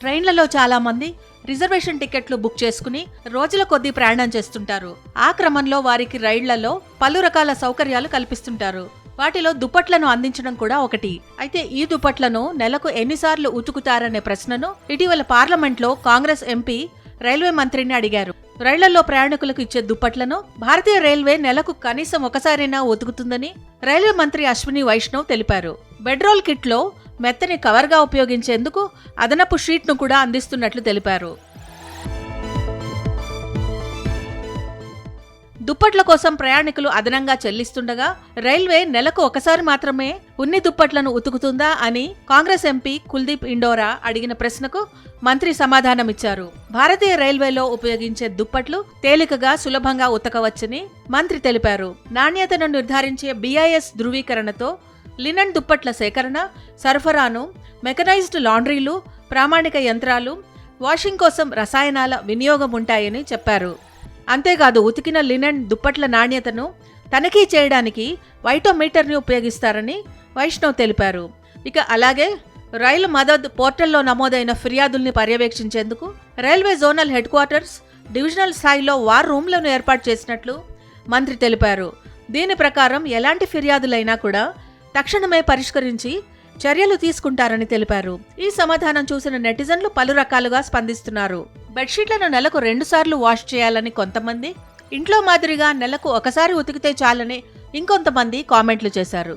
ట్రైన్లలో చాలా మంది రిజర్వేషన్ టికెట్లు బుక్ చేసుకుని రోజుల కొద్దీ ప్రయాణం చేస్తుంటారు. ఆ క్రమంలో వారికి రైళ్లలో పలు రకాల సౌకర్యాలు కల్పిస్తుంటారు. వాటిలో దుప్పట్లను అందించడం కూడా ఒకటి. అయితే ఈ దుప్పట్లను నెలకు ఎన్నిసార్లు ఉతుకుతారనే ప్రశ్నను ఇటీవల పార్లమెంట్లో కాంగ్రెస్ ఎంపీ రైల్వే మంత్రిని అడిగారు. రైళ్లలో ప్రయాణికులకు ఇచ్చే దుప్పట్లను భారతీయ రైల్వే నెలకు కనీసం ఒకసారైనా ఉతుకుతుందని రైల్వే మంత్రి అశ్విని వైష్ణవ్ తెలిపారు. బెడ్రోల్ కిట్ లో మెత్తని కవర్గా ఉపయోగించేందుకు అదనపు షీట్ను కూడా అందిస్తున్నట్లు తెలిపారు. దుప్పట్ల కోసం ప్రయాణికులు అదనంగా చెల్లిస్తుండగా రైల్వే నెలకు ఒకసారి మాత్రమే ఉన్ని దుప్పట్లను ఉతుకుతుందా అని కాంగ్రెస్ ఎంపీ కుల్దీప్ ఇండోరా అడిగిన ప్రశ్నకు మంత్రి సమాధానమిచ్చారు. భారతీయ రైల్వేలో ఉపయోగించే దుప్పట్లు తేలికగా సులభంగా ఉతకవచ్చని మంత్రి తెలిపారు. నాణ్యతను నిర్ధారించే BIS ధృవీకరణతో లినన్ దుప్పట్ల సేకరణ, సరఫరాను మెకనైజ్డ్ లాండ్రీలు, ప్రామాణిక యంత్రాలు, వాషింగ్ కోసం రసాయనాల వినియోగం ఉంటాయని చెప్పారు. అంతేకాదు ఉతికిన లినెన్ దుప్పట్ల నాణ్యతను తనిఖీ చేయడానికి వైటోమీటర్ని ఉపయోగిస్తారని వైష్ణవ్ తెలిపారు. ఇక అలాగే రైలు మదద్ పోర్టల్లో నమోదైన ఫిర్యాదుల్ని పర్యవేక్షించేందుకు railway zonal headquarters, divisional స్థాయిలో వార్ రూమ్లను ఏర్పాటు చేసినట్లు మంత్రి తెలిపారు. దీని ప్రకారం ఎలాంటి ఫిర్యాదులైనా కూడా తక్షణమే పరిష్కరించి చర్యలు తీసుకుంటారని తెలిపారు. ఈ సమాధానం చూసిన నెటిజన్లు పలు రకాలుగా స్పందిస్తున్నారు. బెడ్షీట్లను నెలకు 2 సార్లు వాష్ చేయాలని కొంతమంది, ఇంట్లో మాదిరిగా నెలకు ఒకసారి ఉతికితే చాలని ఇంకొంతమంది కామెంట్లు చేశారు.